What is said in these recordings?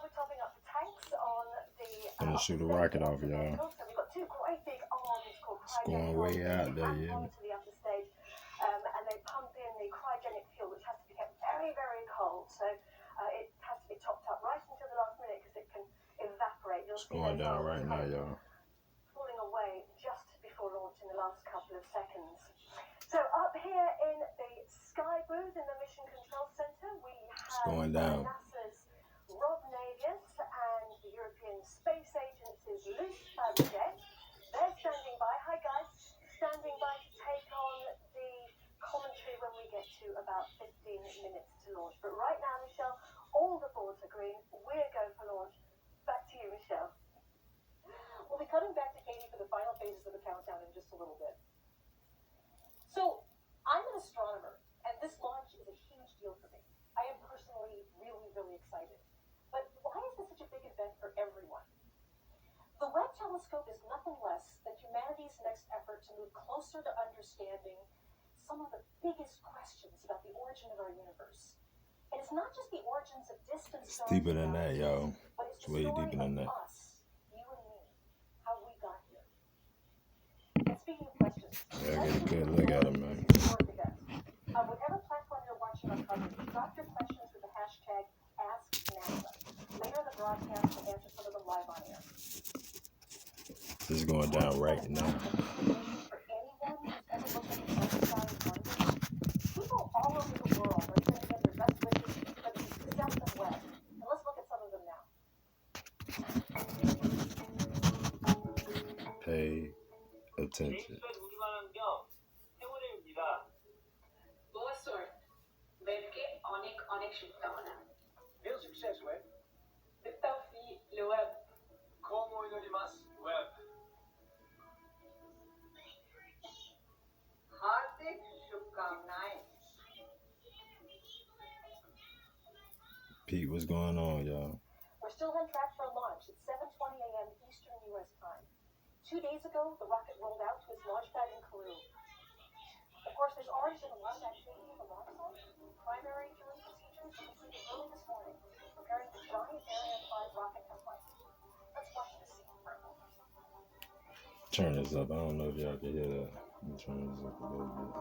we're topping up the tanks on the. Gonna shoot a rocket off, y'all. So we've got two great big arms called It's going way out there, yeah. To the upper stage, and they pump in the cryogenic fuel, which has to be kept very, very cold. So it has to be topped up right until the last minute because it can evaporate. It's going down right now, y'all. Falling away just before launch in the last couple of seconds. So up here in the Sky booth in the Mission Control Center, we have NASA's Rob Navius and the European Space Agency's Luce Fabergé. They're standing by. Hi guys, standing by to take on the commentary when we get to about 15 minutes to launch. But right now, Michelle, all the boards are green. We're go for launch. Back to you, Michelle. We'll be cutting back to Katie for the final phases of the countdown in just a little bit. So, I'm an astronomer, and this launch is a huge deal for me. I am personally really, really excited. But why is this such a big event for everyone? The Webb telescope is nothing less than humanity's next effort to move closer to understanding some of the biggest questions about the origin of our universe. And it's not just the origins of distant stars. It's deeper than that, yo. It's way deeper than that. Us, you and me, how we got here. And speaking of questions, yeah, get a good look at it, man. On whatever platform you're watching our coverage, drop your questions with the hashtag AskNASA. Later in the broadcast, we'll answer some of them live on air. This is going down right now. For anyone who's ever looked at the night sky and wondered, people all over the world are sending in their best wishes for the success of Webb. And let's look at some of them now. Pay attention. Boa sorte. Webke অনেক শুভকামনা. Veel succes, Web. بالتوفيق لويب. Como inorimasu, Web. हार्दिक शुभकामनाएं. Pete, what's going on, y'all? We're still on track for launch at 7:20 a.m. Eastern U.S. time. 2 days ago, the rocket rolled out to its launch pad in Kourou. Of course, there's already been a lot of activity at the launch site. Primary drilling procedures were completed early this morning, preparing the giant Ariane 5 rocket template. Let's watch the scene for a moment. Turn this up. I don't know if y'all can hear that. Let me turn this up a little bit.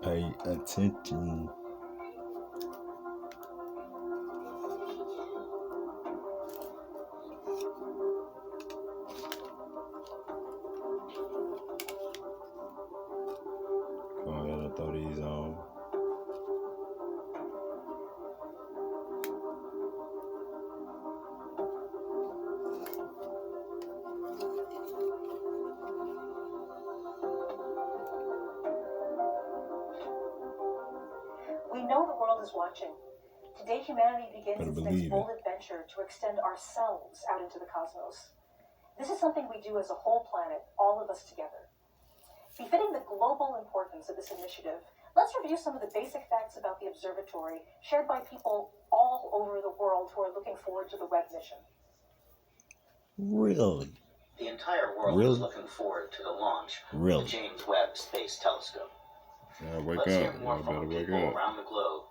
Pay attention. Go ahead and throw these on. We know the world is watching. Today, humanity begins its next bold it. adventure to extend ourselves out into the cosmos. This is something we do as a whole planet, all of us together. Befitting the global importance of this initiative, let's review some of the basic facts about the observatory shared by people all over the world who are looking forward to the Webb mission. Really? The entire world is looking forward to the launch of the James Webb Space Telescope. Let's hear more from people around the globe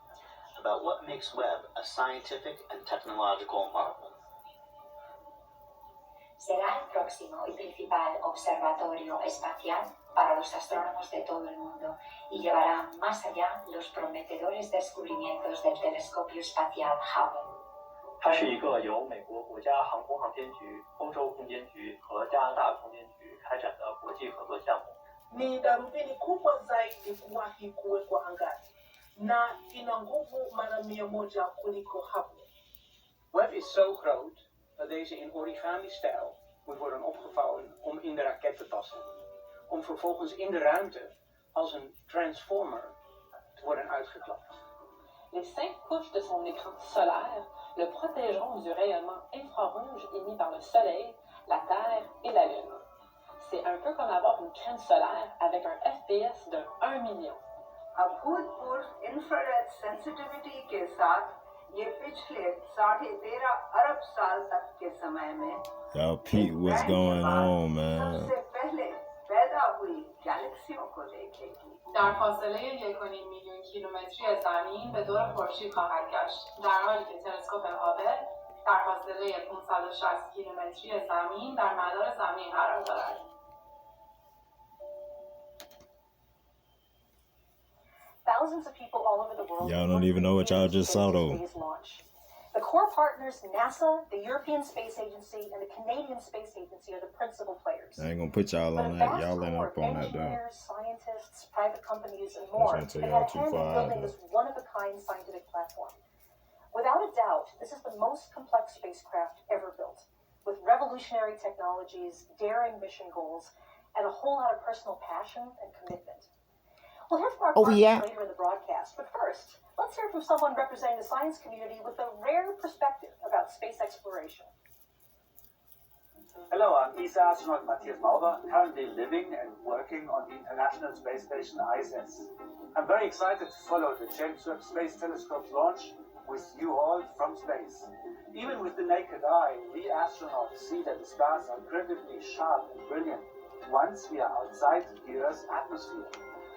about what makes Webb a scientific and technological marvel. Será el próximo y principal observatorio espacial para los astrónomos de todo el mundo y llevará más allá los prometedores descubrimientos del telescopio espacial Hubble. 它是一个由美国国家航空航天局、欧洲空间局和加拿大空间局开展的国际合作项目。 Ni darubini kubwa zaidi kuwahi kuwekwa angani na ina nguvu mara 100 kuliko Hubble. Webb is zo groot dat deze in origami-stijl moet worden opgevouwen om in de raket te passen. Om vervolgens in de ruimte als een transformer te worden uitgeklapt. Les 5 couches de son écran solaire le protégeront du rayonnement infrarouge émis par le Soleil, la Terre et la Lune. C'est un peu comme avoir une crème solaire avec un FPS de 1 million. अभूतपूर्व infrared sensitivity के साथ ये पिछले 13.5 अरब साल तक के समय में Y'all, Pete, what's going on, man? सबसे पहले पैदा हुई गैलेक्सियों को देखेगी। در فاصله 1.5 میلیون کیلومتری از زمین به دور خورشید خواهد گشت، در حالی که تلسکوپ هابل در فاصله 560 کیلومتری از زمین در مدار زمین قرار دارد. Thousands of people all over the world. Y'all don't even know what y'all just saw though. The core partners, NASA, the European Space Agency, and the Canadian Space Agency are the principal players. I ain't gonna put y'all on that. Y'all ain't up on that though. Engineers, scientists, private companies, and more have had a hand in building this one-of-a-kind scientific platform. Without a doubt, this is the most complex spacecraft ever built, with revolutionary technologies, daring mission goals, and a whole lot of personal passion and commitment. We'll hear from our partners later in the broadcast, but first, let's hear from someone representing the science community with a rare perspective about space exploration. Hello, I'm ESA astronaut Matthias Maurer, currently living and working on the International Space Station ISS. I'm very excited to follow the James Webb Space Telescope's launch with you all from space. Even with the naked eye, we astronauts see that the stars are incredibly sharp and brilliant once we are outside the Earth's atmosphere.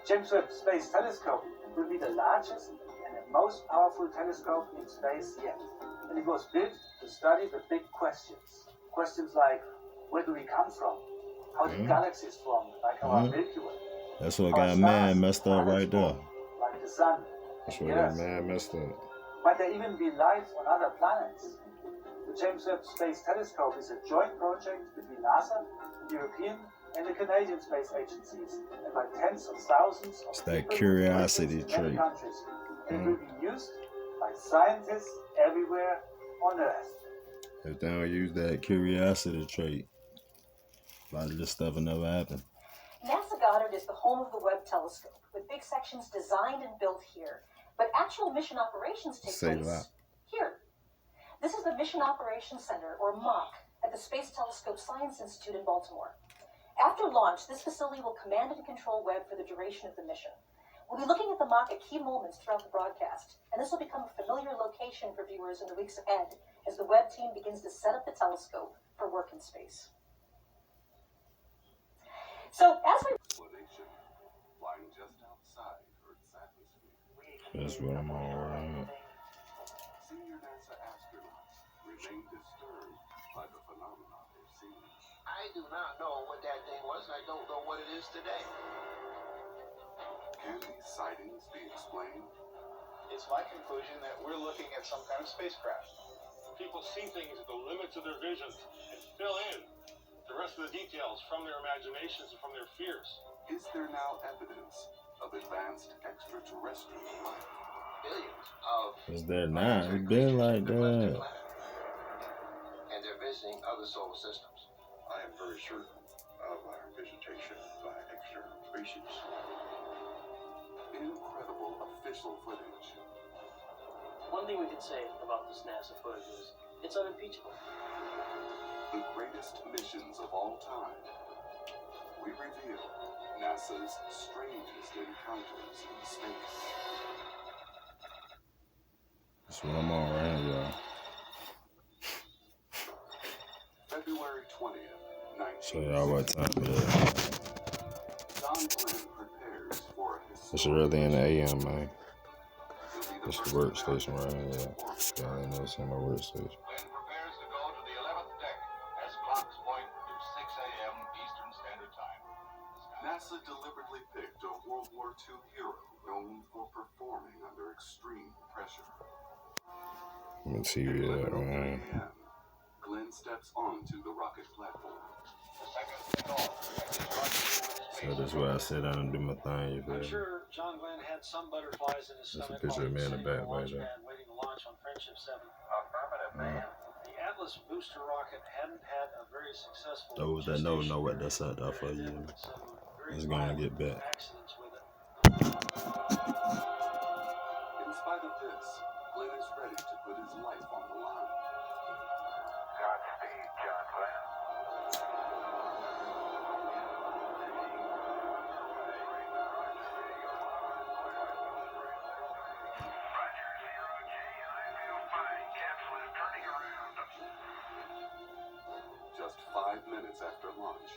James Webb Space Telescope will be the largest and the most powerful telescope in space yet. And it was built to study the big questions. Questions like, where do we come from? How did galaxies form, like our Milky Way? That's what got man messed up right there. Like the sun. That's what got man messed up. Might there even be life on other planets? The James Webb Space Telescope is a joint project between NASA, the European, and the Canadian space agencies, and by tens of thousands of it's that people curiosity in many trait. countries. It will be used by scientists everywhere on Earth. If they don't use that curiosity trait, a lot of this stuff will never happen. NASA Goddard is the home of the Webb telescope, with big sections designed and built here, but actual mission operations take place here. This is the Mission Operations Center, or MOC, at the Space Telescope Science Institute in Baltimore. After launch, this facility will command and control Webb for the duration of the mission. We'll be looking at the MOC at key moments throughout the broadcast, and this will become a familiar location for viewers in the weeks ahead as the Webb team begins to set up the telescope for work in space. So, as we... Flying just outside Earth's atmosphere. That's what I'm all around. Senior NASA astronauts remain disturbed by the phenomenon they've seen. I do not know what that thing was, and I don't know what it is today. Can these sightings be explained? It's my conclusion that we're looking at some kind of spacecraft. People see things at the limits of their vision and fill in the rest of the details from their imaginations and from their fears. Is there now evidence of advanced extraterrestrial life? Billions of... Is there not? It's been like that. And they're visiting other solar systems. I am very certain of our visitation by external species. Incredible official footage. One thing we could say about this NASA footage is it's unimpeachable. The greatest missions of all time. We reveal NASA's strangest encounters in space. That's what I'm all around, y'all. February 20th, 19... Show y'all what time it is. John Glenn prepares for a It's early in the AM, man. It's the workstation right here. Y'all ain't never seen my workstation. Glenn prepares to go to the 11th deck as clocks point to 6 a.m. Eastern Standard Time. NASA deliberately picked a World War II hero known for performing under extreme pressure. Let me see that, man. Glenn steps onto the rocket platform. So this is where I sit down and do my thing, you feel I'm me? sure John Glenn had some butterflies in his That's stomach. a picture of me in the back right there. Waiting to launch on Friendship 7. The Atlas booster rocket hadn't had a very successful... Those that know what that's out there for you. It's gonna get back. Accidents with it. In spite of this, Glenn is ready to put his life on the line. Godspeed, John Glenn. Just 5 minutes after launch,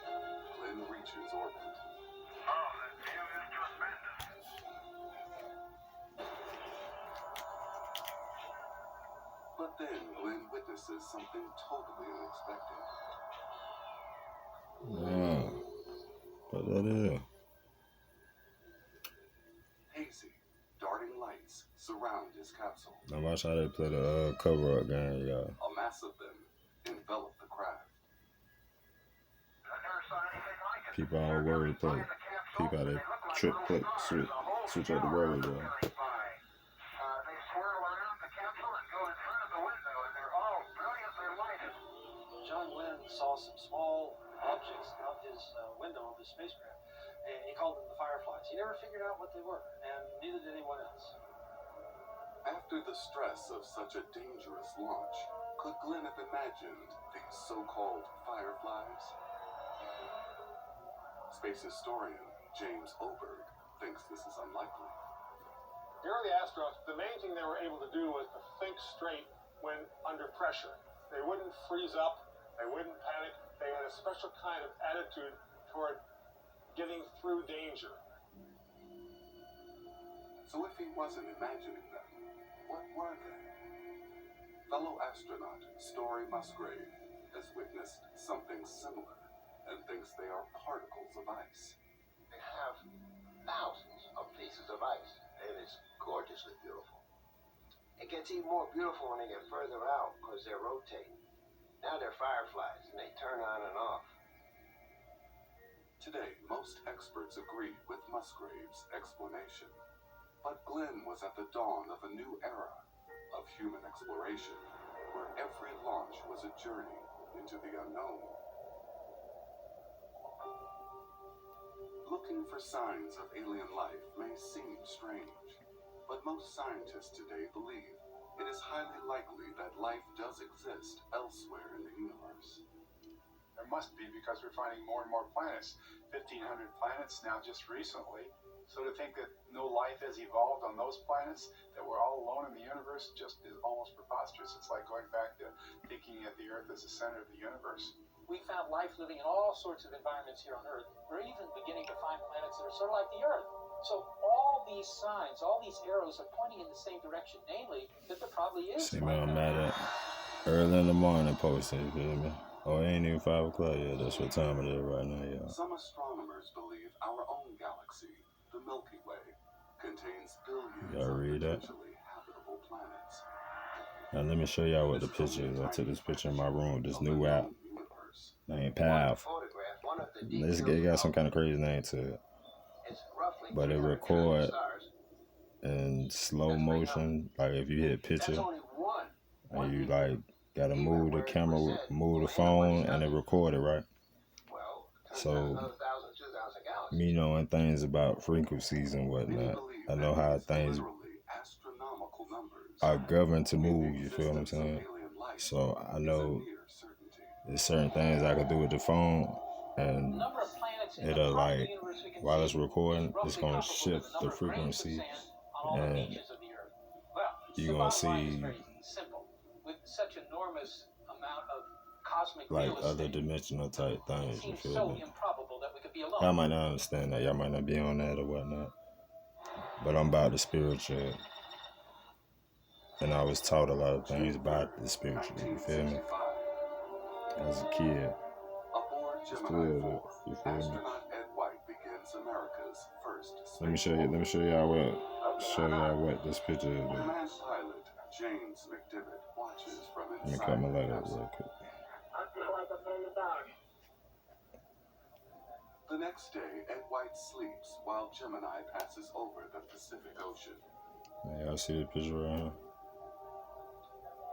Glenn reaches orbit. Oh, that view is tremendous. But then Glenn witnesses something totally unexpected. Yeah. But that is. Hazy, darting lights surround his capsule. Now watch how they play the cover-up game, y'all. A mass of them envelop the craft. I never saw anything like it. People all over the place. People how they trip, click, switch up the words, y'all. They swirl around the capsule and go in front of the window, and they're all brilliantly lighted. John Glenn saw some small objects out his window of the spacecraft, and he called them the Fireflies. He never figured out what they were, and neither did anyone else. After the stress of such a dangerous launch, could Glenn have imagined these so-called fireflies? Space historian James Oberg thinks this is unlikely. The early astronauts, the main thing they were able to do was to think straight when under pressure. They wouldn't freeze up, they wouldn't panic, they had a special kind of attitude toward getting through danger. So if he wasn't imagining them, what were they? Fellow astronaut Story Musgrave has witnessed something similar and thinks they are particles of ice. They have thousands of pieces of ice, and it's gorgeously beautiful. It gets even more beautiful when they get further out because they're rotating. Now they're fireflies, and they turn on and off. Today, most experts agree with Musgrave's explanation. But Glenn was at the dawn of a new era of human exploration, where every launch was a journey into the unknown. Looking for signs of alien life may seem strange, but most scientists today believe it is highly likely that life does exist elsewhere in the universe. There must be, because we're finding more and more planets, 1,500 planets now just recently. So to think that no life has evolved on those planets, that we're all alone in the universe, just is almost preposterous. It's like going back to thinking of the Earth as the center of the universe. We found life living in all sorts of environments here on Earth. We're even beginning to find planets that are sort of like the Earth. So all these signs, all these arrows are pointing in the same direction, namely that there probably is. See, man, I'm mad at early in the morning posting, you feel me? Oh, it ain't even 5 o'clock yet. That's what time it is right now, y'all. Some astronomers believe our own galaxy, the Milky Way, contains billions y'all read of that? potentially habitable planets. Now let me show y'all what the picture is. I took this picture in my room. This new app named Path. This it got some kind of crazy name to it, but it record in slow motion. Like if you hit picture, and you like gotta move the camera, move the phone, and it record it, right? So me knowing things about frequencies and whatnot, I know how things are governed to move. You feel what I'm saying? So I know there's certain things I can do with the phone, and it'll like, while it's recording, it's gonna shift the frequency, and you're gonna see like other dimensional type things. You feel me? Y'all might not understand that. Y'all might not be on that or whatnot. But I'm about the spiritual, and I was taught a lot of things about the spiritual. You feel me? As a kid. Still, you feel me? Let me show y'all what this picture is. Let me cut my light up real quick. The next day, Ed White sleeps while Gemini passes over the Pacific Ocean. Now y'all see the picture right here?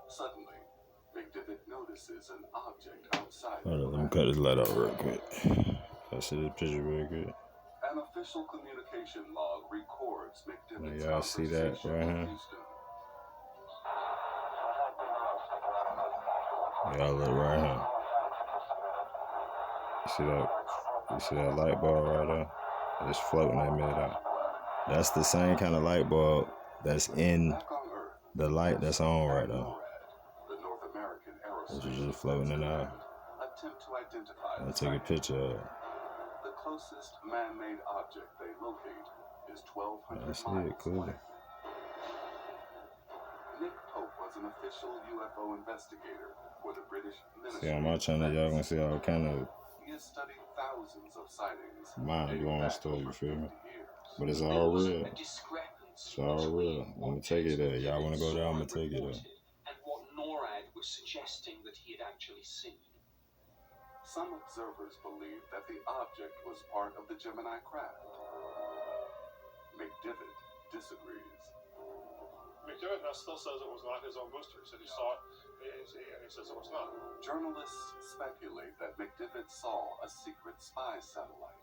Suddenly, McDivitt notices an object outside. Hold on, let me cut this light out real quick. Y'all see the picture real quick? An official communication log records McDivitt's y'all see that right here? Y'all look right here. You see that? You see that light bulb right there? It's floating in mid-air. That's the same kind of light bulb that's in the light that's on right now. It's just floating in the air. A attempt to identify I'll take a picture of it. The closest man-made object they locate is 1,200 I see miles it clearly. away. Nick Pope was an official UFO investigator for the British Ministry. See, on my channel, y'all gonna see all kind of He has studied thousands of sightings. mind-blowing stuff, you feel me? But it's all real. It's all real. I'm gonna take it there. Y'all wanna go there? I'm gonna take it there. And what NORAD was suggesting that he had actually seen. Some observers believe that the object was part of the Gemini craft. McDivitt disagrees. McDivitt still says it was not his own booster. He said he saw it, and he says it was not. Journalists speculate that McDivitt saw a secret spy satellite.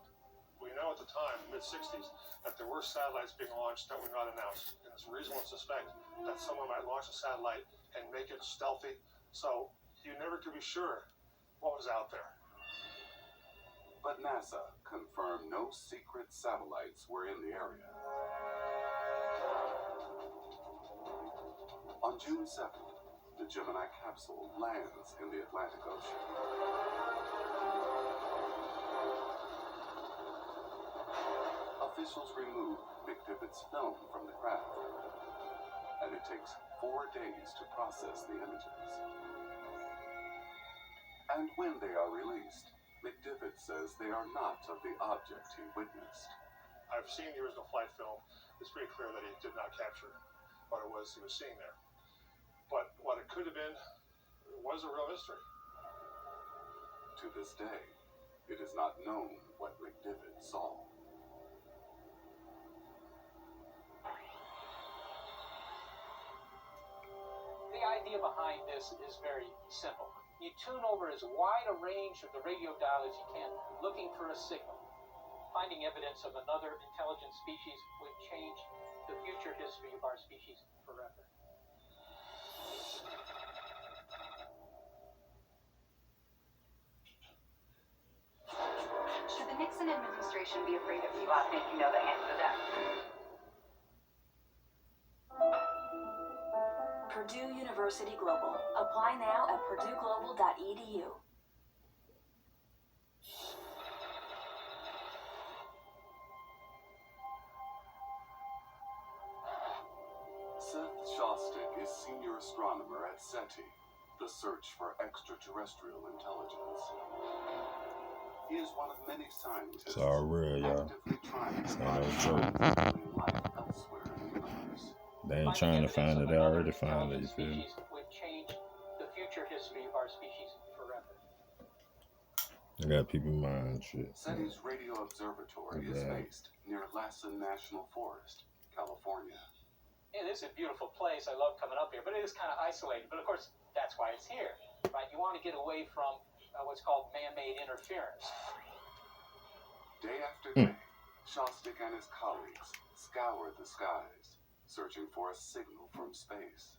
We know at the time, mid-60s, that there were satellites being launched that were not announced. And it's reasonable to suspect that someone might launch a satellite and make it stealthy. So you never could be sure what was out there. But NASA confirmed no secret satellites were in the area. On June 7th, the Gemini capsule lands in the Atlantic Ocean. Officials remove McDivitt's film from the craft, and it takes 4 days to process the images. And when they are released, McDivitt says they are not of the object he witnessed. I've seen the original flight film. It's pretty clear that he did not capture what it was he was seeing there. But what it could have been was a real mystery. To this day, it is not known what McDivitt saw. The idea behind this is very simple. You tune over as wide a range of the radio dial as you can, looking for a signal. Finding evidence of another intelligent species would change the future history of our species forever. Should the Nixon administration be afraid of you? Well, I think you know the answer to that. Purdue University Global. Apply now at purdueglobal.edu. Seth Shostak is senior astronomer at SETI, the search for extraterrestrial intelligence. He is one of many scientists It's all real, y'all. actively trying to It's find not no joke. alien life elsewhere in the universe. They ain't trying to find it, they already found it, you feel me? Would change the future history of our species forever. I got people in mind, shit. SETI's radio observatory is based near Lassen National Forest, California. Yeah, this is a beautiful place. I love coming up here, but it is kind of isolated. But of course, that's why it's here, right? You want to get away from what's called man-made interference. Day after day, Shostak and his colleagues scour the skies, searching for a signal from space.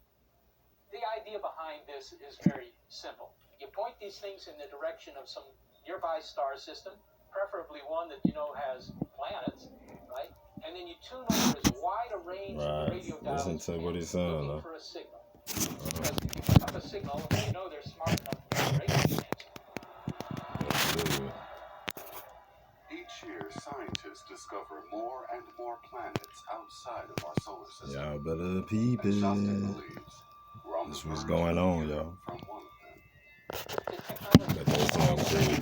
The idea behind this is very simple. You point these things in the direction of some nearby star system, preferably one that you know has planets, right? And then you tune over as wide a range of the radio dial Listen to what he's saying, looking for a signal. Because if you pick up a signal, you know they're smart enough to radio things. Each year, scientists discover more and more planets outside of our solar system. Y'all better peep it. That's what's going on, y'all. But that sound crazy.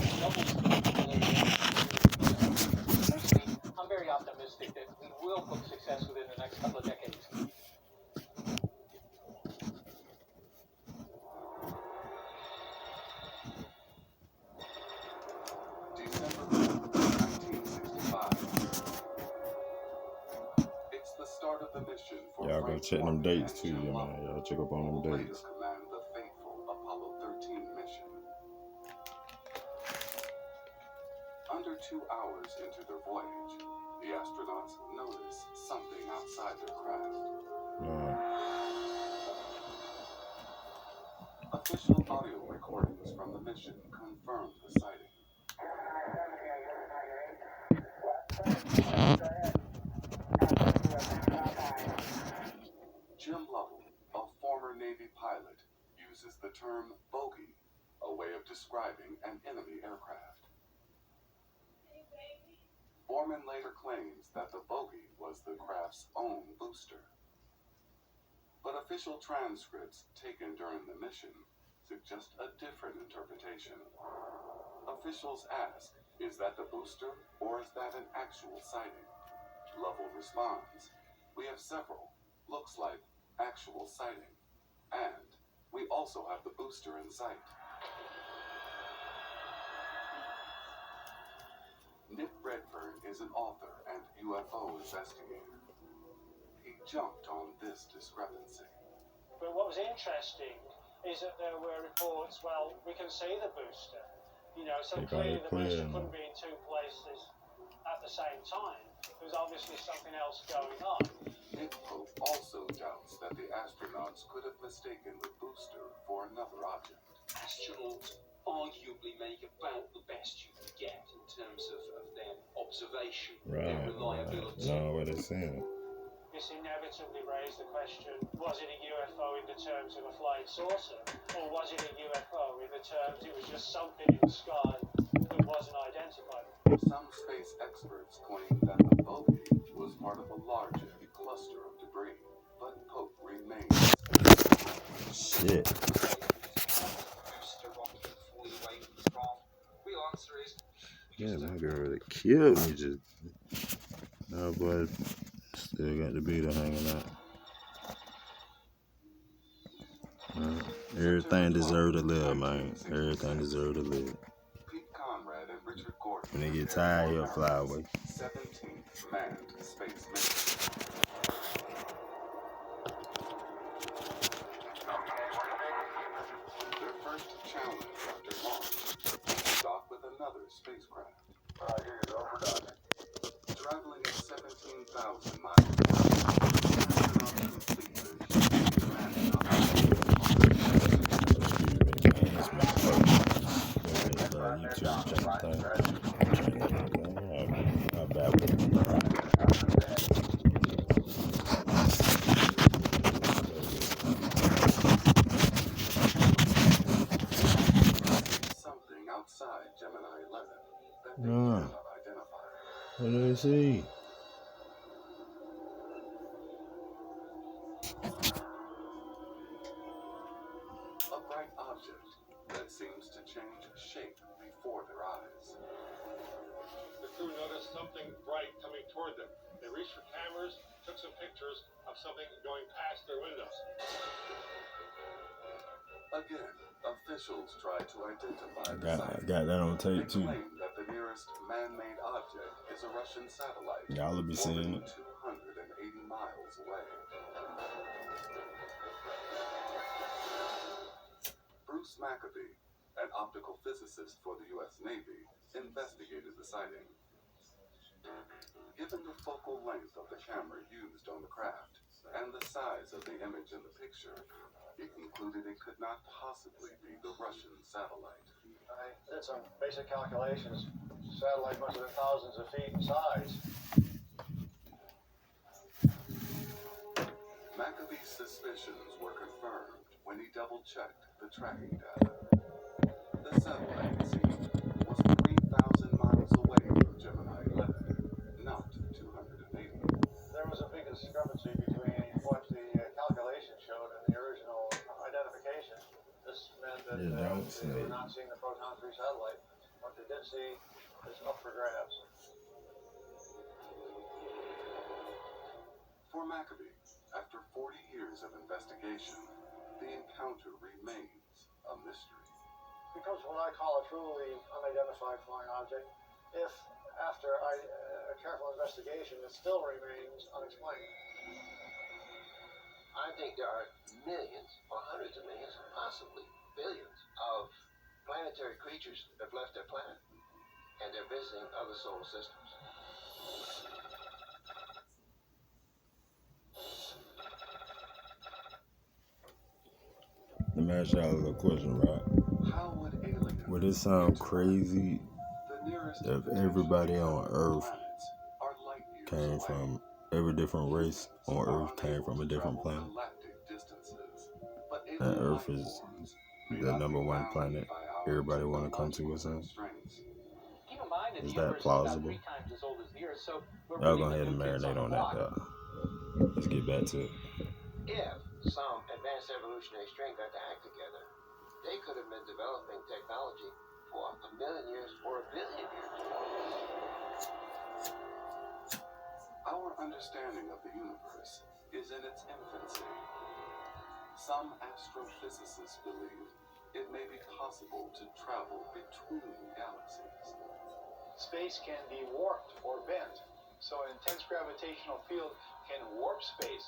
I'm very optimistic that we will book success within the next couple of decades. December 1965. It's the start of the mission for Y'all go check them dates too, yeah, man. Y'all check up on them dates. command the fateful Apollo 13 mission. Under 2 hours into their voyage, the astronauts notice something outside their craft. Official audio recordings from the mission confirm the sighting. Jim Lovell, a former Navy pilot, uses the term bogey a way of describing an enemy aircraft. Borman later claims that the bogey was the craft's own booster. But official transcripts taken during the mission suggest a different interpretation. Officials ask, is that the booster or is that an actual sighting? Lovell responds, we have several. Looks like actual sighting. And we also have the booster in sight. Nick Redfern is an author and UFO investigator. He jumped on this discrepancy. But what was interesting is that there were reports, well, we can see the booster. You know, so clearly the booster couldn't be in two places at the same time. There was obviously something else going on. Nick Pope also doubts that the astronauts could have mistaken the booster for another object. Astronauts arguably make about the best you can get in terms of their observation, their reliability. No, what it's saying. This inevitably raised the question, was it a UFO in the terms of a flying saucer? Or was it a UFO in the terms it was just something in the sky that wasn't identified? Some space experts claim that the bogey was part of a larger cluster of debris, but Pope remains. Shit. Yeah, my girl would have killed me just. No, but still got the beater hanging out. Everything deserve to live, man. Everything deserve to live. When they get tired, he'll fly away. 17th manned space mission. Their first challenge after launch, dock with another spacecraft. Here you go, we're done. Traveling at 17,000 miles per hour, astronauts complete their huge commanding operation. Something outside Gemini 11 that they cannot identify. What do they see? A bright object that seems to change shape before their eyes. The crew noticed something bright coming toward them. They reached for cameras, took some pictures of something going past their windows. Again, officials tried to identify the I got that on tape too. They claim that the nearest man-made object is a Russian satellite. Y'all will be seeing it. 280 miles away. Bruce Maccabee, an optical physicist for the U.S. Navy, investigated the sighting. Given the focal length of the camera used on the craft and the size of the image in the picture, he concluded it could not possibly be the Russian satellite. I did some basic calculations. The satellite must have been thousands of feet in size. Maccabee's suspicions were confirmed when he double-checked the tracking data. The satellite, it seemed, was 3,000 miles away from Gemini 11, not 280. There was a big discrepancy between what the calculation showed and the original identification. This meant that they were not seeing the Proton 3 satellite. What they did see is up for grabs. For Maccabee, after 40 years of investigation, the encounter remains a mystery. Becomes what I call a truly unidentified flying object if, after a careful investigation, it still remains unexplained. I think there are millions, or hundreds of millions, possibly billions of planetary creatures that have left their planet, and they're visiting other solar systems. Let me ask y'all a little question, right? Would it sound crazy if everybody on Earth came from every different race on Earth came from a different planet? And Earth is the #1 planet everybody want to come to or something? Keep in mind that Is the that universe is about plausible? 3 times as old as the Earth, so we're Y'all really go ahead the and new kids on marinate the on that, block. though. Let's get back to it. If some advanced evolutionary strain got to act together, they could have been developing technology for 1 million years or 1 billion years. Our understanding of the universe is in its infancy. Some astrophysicists believe it may be possible to travel between galaxies. Space can be warped or bent, so an intense gravitational field can warp space.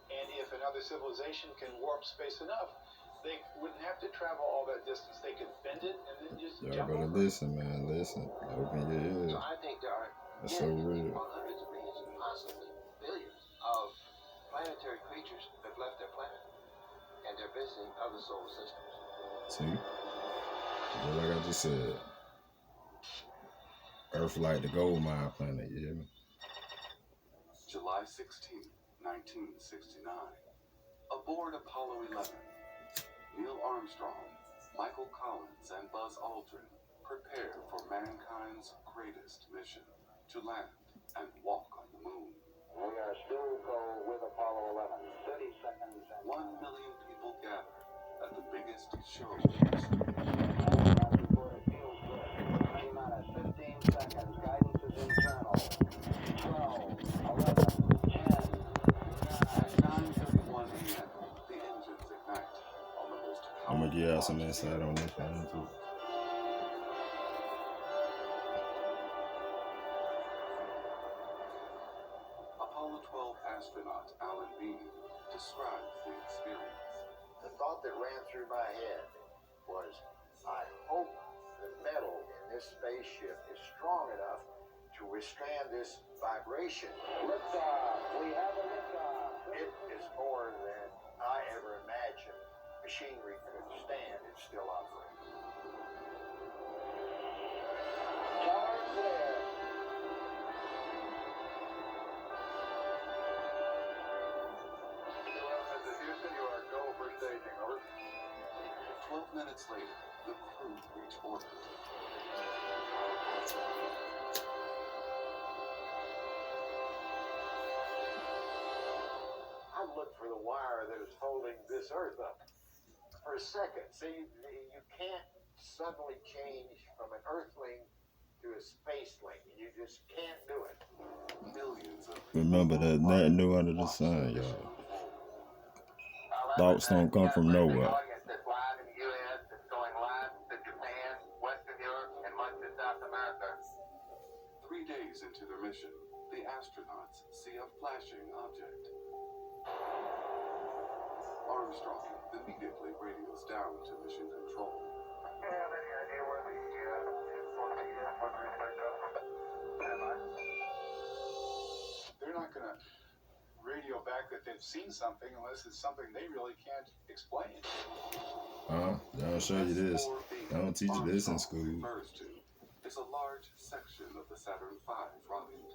And if another civilization can warp space enough, they wouldn't have to travel all that distance. They could bend it and then just Y'all jump better over. listen, man. Listen. Open your ears. So I think there are That's so millions, real. or hundreds of millions, possibly billions of planetary creatures that have left their planet and they're visiting other solar systems. See? Just like I just said. Earth like the gold mine planet, you hear me? July 16, 1969. Aboard Apollo 11, Neil Armstrong, Michael Collins, and Buzz Aldrin prepare for mankind's greatest mission, to land and walk on the moon. We are still go with Apollo 11. 30 seconds. 1 million people gather at the biggest show. I'm gonna give y'all some insight on this one too. Apollo 12 astronaut Alan Bean describes the experience. The thought that ran through my head was, I hope the metal in this spaceship is strong enough to withstand this vibration. Liftoff. We have a liftoff. It is more than I ever imagined machinery could stand. It's still operating. Tower clear. Houston, you are go for staging, over. 12 minutes later, the crew reach orbit. I looked for the wire that is holding this Earth up. For a second, see, you can't suddenly change from an Earthling to a spaceling. You just can't do it. Millions of Remember that nothing new under the sun, y'all. Thoughts don't come from nowhere. Audience that's live in the U.S., that's going live to Japan, Western Europe, and much of South America. 3 days into their mission, the astronauts see a flashing object. Armstrong immediately radios down to mission control. Any idea where the what the respect of? They're not going to radio back that they've seen something unless it's something they really can't explain. They don't show you this. They don't teach you this in school. It's a large section of the Saturn V rocket.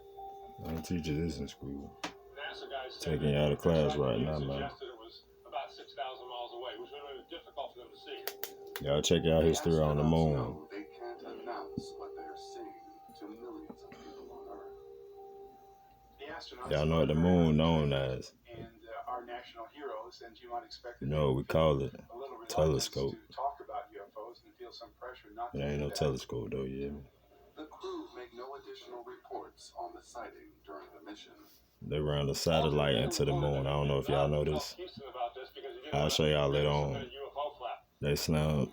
They don't teach you this in school. NASA guys Taking you out of class right now, man. suggested it was about 6,000 miles away, which would have been difficult for them to see. Y'all check out history on the moon. They can't announce what they're seeing to millions of people on Earth. The astronauts Y'all know what the moon known as. and our national heroes, and you might expect You know what we call it? a little Telescope. to talk about UFOs and feel some pressure not It to ain't do no that. telescope though, you hear me? The crew make no additional reports on the sighting during the mission. They ran a satellite into the moon. I don't know if y'all know this. I'll show y'all later on. They slammed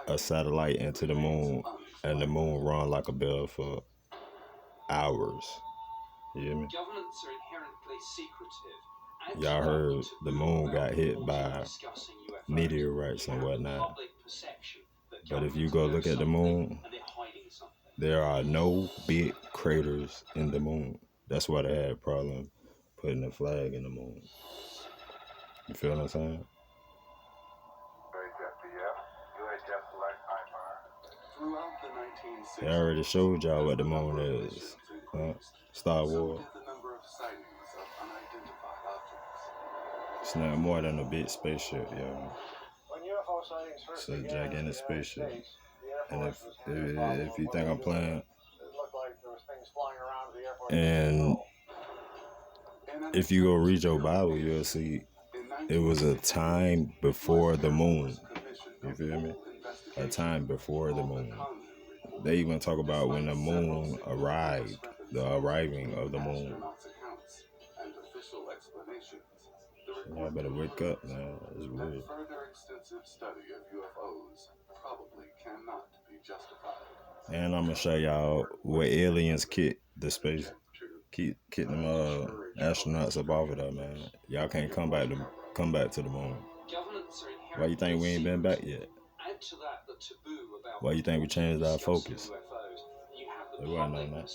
a satellite into the moon, and the moon run like a bell for hours. You hear me? Governments are inherently secretive. Y'all heard the moon got hit by meteorites and whatnot. But if you go look at the moon, there are no big craters in the moon. That's why they had a problem putting a flag in the moon. You feel what I'm saying? Throughout the 1960s, They already showed y'all what the moon is. Star Wars. the number of sightings of unidentified objects. It's not more than a big spaceship, y'all. When UFO sightings It's a gigantic spaceship. And if you think I'm playing, and if you go read your Bible, you'll see it was a time before the moon. You feel me? A time before the moon. They even talk about when the moon arrived, the arriving of the moon. Y'all better wake up, man. It's weird. Further extensive study of UFOs probably cannot be justified. And I'm gonna show y'all where aliens kit the space, keep them astronauts up off of there, man. Y'all can't come back to the moon. Why you think we ain't been back yet? Why you think we changed our focus? It wasn't on that.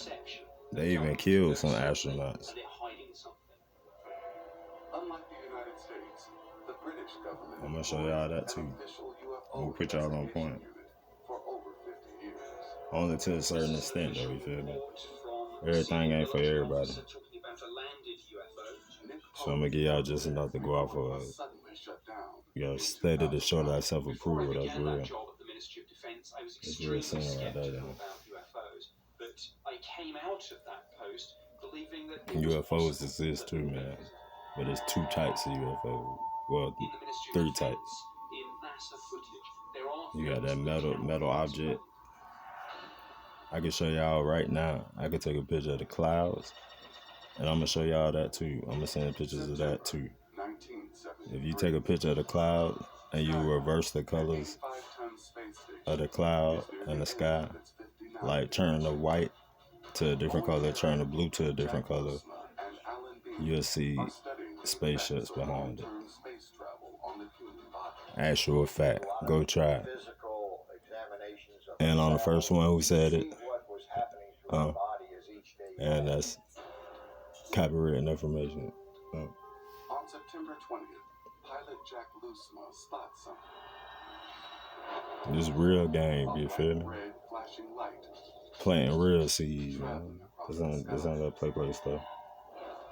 They even killed some astronauts. Unlike the United States, the British government I'm gonna show y'all that too. I'm gonna put y'all on point. For over 50 years. Only to a certain extent, though. You feel me? Everything ain't for everybody. So I'm gonna give y'all just enough to go off of. You gotta study to show that self-approval. That's real. It's real simple right there, though. UFOs exist too, man. But there's two types of UFOs. Well, three types. You got that metal object. I can show y'all right now. I can take a picture of the clouds, and I'm gonna show y'all that too. I'm gonna send pictures of that too. If you take a picture of the cloud and you reverse the colors of the cloud and the sky, like turn the white to a different color, turn the blue to a different color, you'll see spaceships behind it. Actual fact. Go try it. And on the first one who said it, and that's copywritten information. On September 20th, pilot Jack Loosma spots something. This real game, you feel me? Red flashing light. Planting real seeds, man. This ain't that play stuff.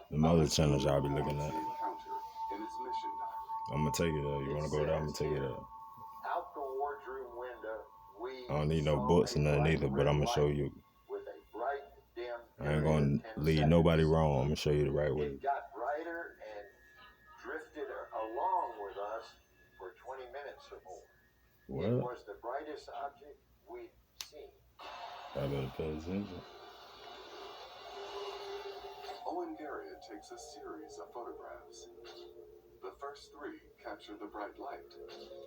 The other channels y'all be looking at. I'm gonna take it though. You wanna go there? I'm gonna take it out. Out the wardroom window, we I don't need no books or nothing either, but I'm gonna show you. I ain't gonna lead nobody wrong. I'm gonna show you the right way. It got brighter and drifted along with us for 20 minutes or more. What? It was the brightest object we've seen. I better pay attention. Owen Garriott takes a series of photographs. The first three capture the bright light,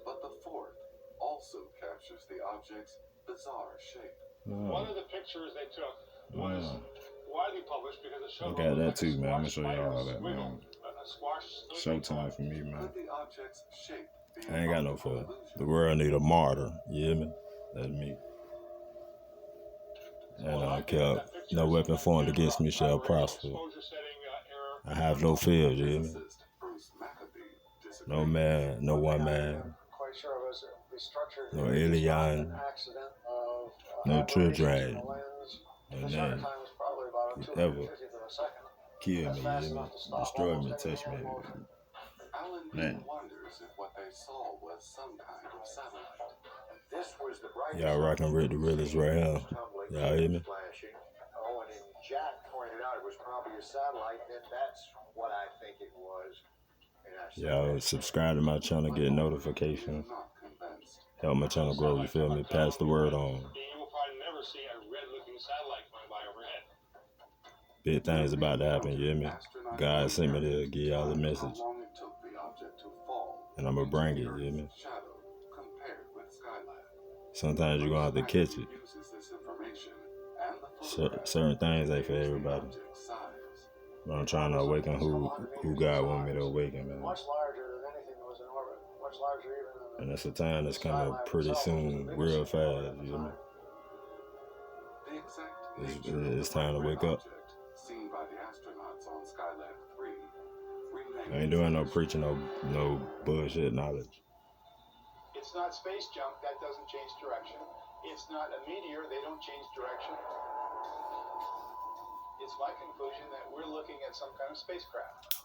but the fourth also captures the object's bizarre shape. One of the pictures they took was widely published because it showed I got that too, man. I'm gonna show y'all all that, man. Showtime for me, man. I ain't got no fear. The world need a martyr. You hear me? That's me. And I care. No weapon formed against me shall prosper. I have no fear, you hear me? No man, no one man. No alien. No children. No name. Ever kill me, you hear me? Destroy me, touch me. Man. Y'all rockin' with the realest right here. Y'all hear me? Oh, and then Jack pointed out it was probably a satellite, and that's what I think it was. Y'all subscribe to my channel, get notifications. Help my channel grow, you feel me? Pass the word on. You will probably never see a red-looking satellite flying by overhead. Big things about to happen, you hear me? God sent me to give y'all a message. And I'm gonna bring it, you hear me? Sometimes you're gonna have to catch it. Certain things ain't for everybody. But I'm trying to awaken who God want me to awaken, man. Much larger than anything that was in orbit. Much larger even than And that's a time that's coming pretty soon, real fast, you hear me? It's time to wake up. I ain't doing no preaching, no bullshit knowledge. It's not space junk, that doesn't change direction. It's not a meteor, they don't change direction. It's my conclusion that we're looking at some kind of spacecraft.